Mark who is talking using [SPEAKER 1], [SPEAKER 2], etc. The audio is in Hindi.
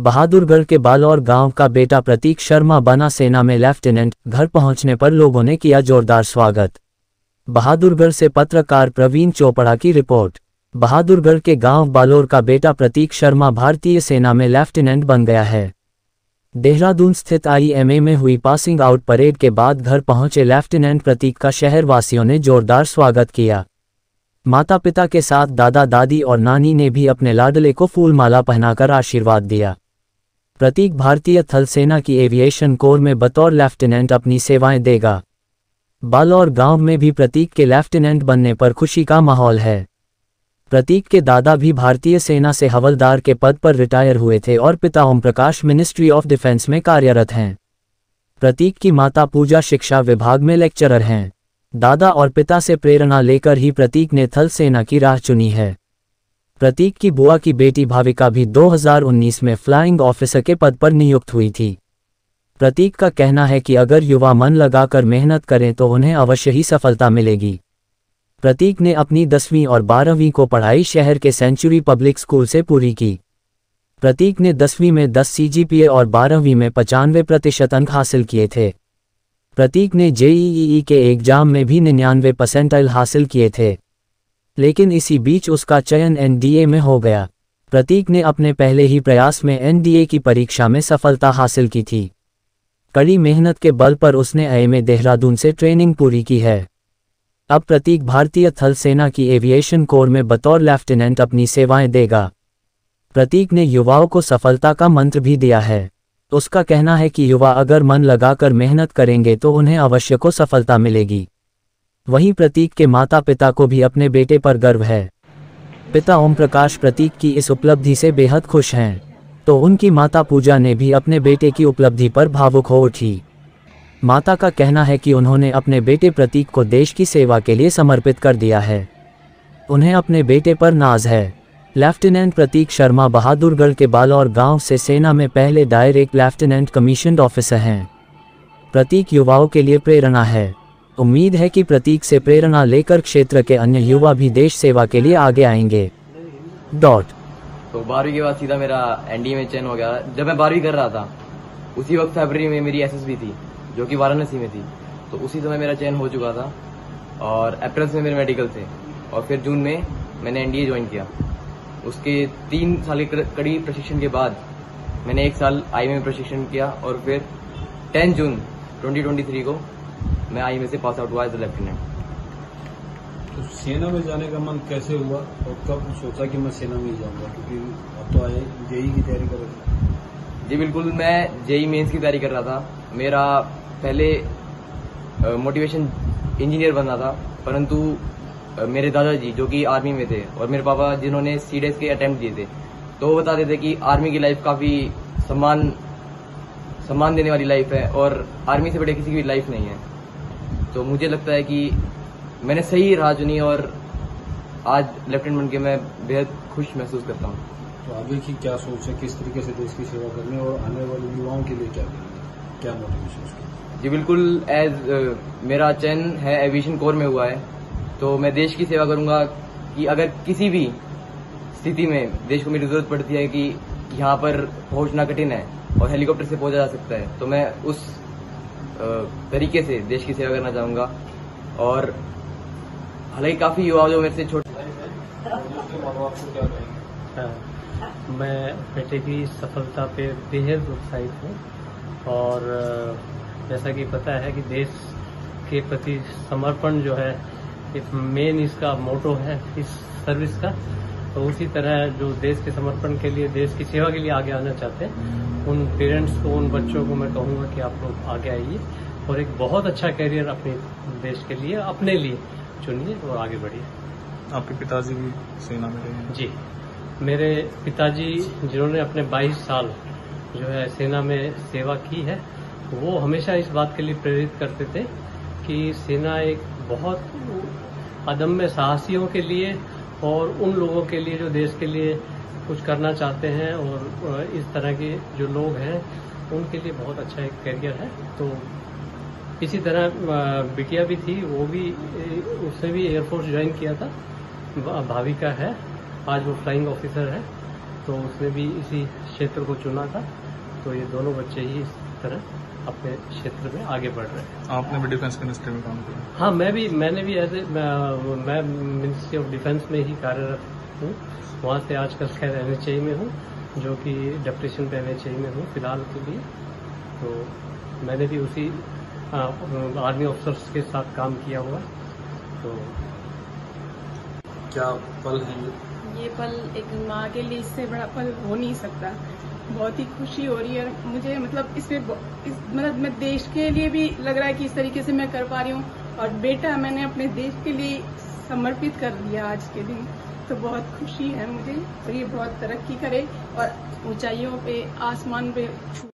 [SPEAKER 1] बहादुरगढ़ के बालोर गांव का बेटा प्रतीक शर्मा बना सेना में लेफ्टिनेंट। घर पहुंचने पर लोगों ने किया जोरदार स्वागत। बहादुरगढ़ से पत्रकार प्रवीण चोपड़ा की रिपोर्ट। बहादुरगढ़ के गांव बालोर का बेटा प्रतीक शर्मा भारतीय सेना में लेफ्टिनेंट बन गया है। देहरादून स्थित IMA में हुई पासिंग आउट परेड के बाद घर पहुंचे लेफ्टिनेंट प्रतीक का शहरवासियों ने जोरदार स्वागत किया। माता पिता के साथ दादा दादी और नानी ने भी अपने लाडले को फूलमाला पहनाकर आशीर्वाद दिया। प्रतीक भारतीय थल सेना की एविएशन कोर में बतौर लेफ्टिनेंट अपनी सेवाएं देगा। बालोर गांव में भी प्रतीक के लेफ्टिनेंट बनने पर खुशी का माहौल है। प्रतीक के दादा भी भारतीय सेना से हवलदार के पद पर रिटायर हुए थे और पिता Om Prakash ministry of defence में कार्यरत हैं। प्रतीक की माता पूजा शिक्षा विभाग में लेक्चरर हैं। दादा और पिता से प्रेरणा लेकर ही प्रतीक ने थल सेना की राह चुनी है। प्रतीक की बुआ की बेटी भाविका भी 2019 में फ्लाइंग ऑफिसर के पद पर नियुक्त हुई थी। प्रतीक का कहना है कि अगर युवा मन लगाकर मेहनत करें तो उन्हें अवश्य ही सफलता मिलेगी। प्रतीक ने अपनी 10वीं और 12वीं को पढ़ाई शहर के सेंचुरी पब्लिक स्कूल से पूरी की। प्रतीक ने 10वीं में 10 CGPA और 12वीं में 95% अंक हासिल किए थे। प्रतीक ने JEE के एग्जाम में भी 99% हासिल किए थे, लेकिन इसी बीच उसका चयन NDA में हो गया। प्रतीक ने अपने पहले ही प्रयास में NDA की परीक्षा में सफलता हासिल की थी। कड़ी मेहनत के बल पर उसने IMA देहरादून से ट्रेनिंग पूरी की है। अब प्रतीक भारतीय थल सेना की एविएशन कोर में बतौर लेफ्टिनेंट अपनी सेवाएं देगा। प्रतीक ने युवाओं को सफलता का मंत्र भी दिया है। उसका कहना है कि युवा अगर मन लगाकर मेहनत करेंगे तो उन्हें अवश्य को सफलता मिलेगी। वहीं प्रतीक के माता पिता को भी अपने बेटे पर गर्व है। पिता ओम प्रकाश प्रतीक की इस उपलब्धि से बेहद खुश हैं, तो उनकी माता पूजा ने भी अपने बेटे की उपलब्धि पर भावुक हो उठी। माता का कहना है कि उन्होंने अपने बेटे प्रतीक को देश की सेवा के लिए समर्पित कर दिया है। उन्हें अपने बेटे पर नाज है। लेफ्टिनेंट प्रतीक शर्मा बहादुरगढ़ के बालोर गांव से सेना में पहले डायरेक्ट लेफ्टिनेंट कमीशन्ड ऑफिसर हैं। प्रतीक युवाओं के लिए प्रेरणा है। उम्मीद है कि प्रतीक से प्रेरणा लेकर क्षेत्र के अन्य युवा भी देश सेवा के लिए आगे आएंगे। तो
[SPEAKER 2] 12वीं के बाद सीधा मेरा NDA में चयन हो गया। जब मैं 12वीं कर रहा था उसी वक्त फरवरी में मेरी SSB थी जो कि वाराणसी में थी, तो उसी समय मेरा चयन हो चुका था और अप्रैल में मेरे मेडिकल थे और फिर जून में मैंने NDA ज्वाइन किया। उसके 3 साल के कड़ी प्रशिक्षण के बाद मैंने 1 साल IMA में प्रशिक्षण किया और फिर 10 जून 2023 को मैं IMA से पास आउट हुआ एज अ लेफ्टिनेंट।
[SPEAKER 3] तो सेना में जाने का मन कैसे हुआ और कब सोचा कि मैं सेना में ही जाऊंगा, क्योंकि अब तो आए JEE की तैयारी कर रहा था?
[SPEAKER 2] जी बिल्कुल, मैं JEE मेंस की तैयारी कर रहा था। मेरा पहले मोटिवेशन इंजीनियर बनना था, परंतु मेरे दादाजी जो कि आर्मी में थे और मेरे पापा जिन्होंने CDS के अटेम्प्ट दिए थे, तो वो बताते थे कि आर्मी की लाइफ काफी सम्मान देने वाली लाइफ है और आर्मी से बड़े किसी की लाइफ नहीं है। तो मुझे लगता है कि मैंने सही राह चुनी और आज लेफ्टिनेंट बन के मैं बेहद खुश महसूस करता हूँ।
[SPEAKER 3] तो आगे की क्या सोच है, किस तरीके से देश की सेवा करने और आने वाले युवाओं के लिए क्या मोटिवेशन? जी
[SPEAKER 2] बिल्कुल, मेरा चयन है एविएशन कोर में हुआ है, तो मैं देश की सेवा करूंगा कि अगर किसी भी स्थिति में देश को मेरी जरूरत पड़ती है कि यहाँ पर पहुंचना कठिन है और हेलीकॉप्टर से पहुंचा जा सकता है, तो मैं उस तरीके से देश की सेवा करना चाहूंगा। और हालांकि काफी युवा जो मेरे से छोटे
[SPEAKER 4] मैं बेटे की सफलता पे बेहद उत्साहित हूँ और जैसा कि पता है कि देश के प्रति समर्पण जो है एक मेन इसका मोटो है इस सर्विस का, तो उसी तरह जो देश के समर्पण के लिए, देश की सेवा के लिए आगे आना चाहते हैं, उन पेरेंट्स को, उन बच्चों को मैं कहूँगा कि आप लोग आगे आइए और एक बहुत अच्छा कैरियर अपने देश के लिए, अपने लिए चुनिए और आगे बढ़िए।
[SPEAKER 5] आपके पिताजी भी सेना में रहे हैं?
[SPEAKER 4] जी, मेरे पिताजी जिन्होंने अपने 22 साल जो है सेना में सेवा की है, वो हमेशा इस बात के लिए प्रेरित करते थे कि सेना एक बहुत अदम्य साहसियों के लिए और उन लोगों के लिए जो देश के लिए कुछ करना चाहते हैं और इस तरह के जो लोग हैं उनके लिए बहुत अच्छा एक कैरियर है। तो इसी तरह बिटिया भी थी, वो भी, उसने भी एयरफोर्स ज्वाइन किया था, भाविका है, आज वो फ्लाइंग ऑफिसर है। तो उसने भी इसी क्षेत्र को चुना था। तो ये दोनों बच्चे ही इस तरह अपने क्षेत्र में आगे बढ़ रहे हैं।
[SPEAKER 5] आपने भी डिफेंस मिनिस्ट्री में काम किया?
[SPEAKER 4] हाँ, मैंने भी मैं मिनिस्ट्री ऑफ डिफेंस में ही कार्यरत हूँ। वहाँ से आजकल खैर NHI में हूँ, जो कि डेप्यूटेशन पे NHI में हूँ फिलहाल के लिए। तो मैंने भी उसी आर्मी ऑफिसर्स के साथ काम किया हुआ। तो
[SPEAKER 3] क्या पल है
[SPEAKER 6] ये पल एक माँ के लिए इससे बड़ा पल हो नहीं सकता। बहुत ही खुशी हो रही है मुझे, मतलब मतलब मैं देश के लिए भी लग रहा है कि इस तरीके से मैं कर पा रही हूँ, और बेटा मैंने अपने देश के लिए समर्पित कर दिया आज के दिन। तो बहुत खुशी है मुझे, और ये बहुत तरक्की करे और ऊंचाइयों पे, आसमान पे छू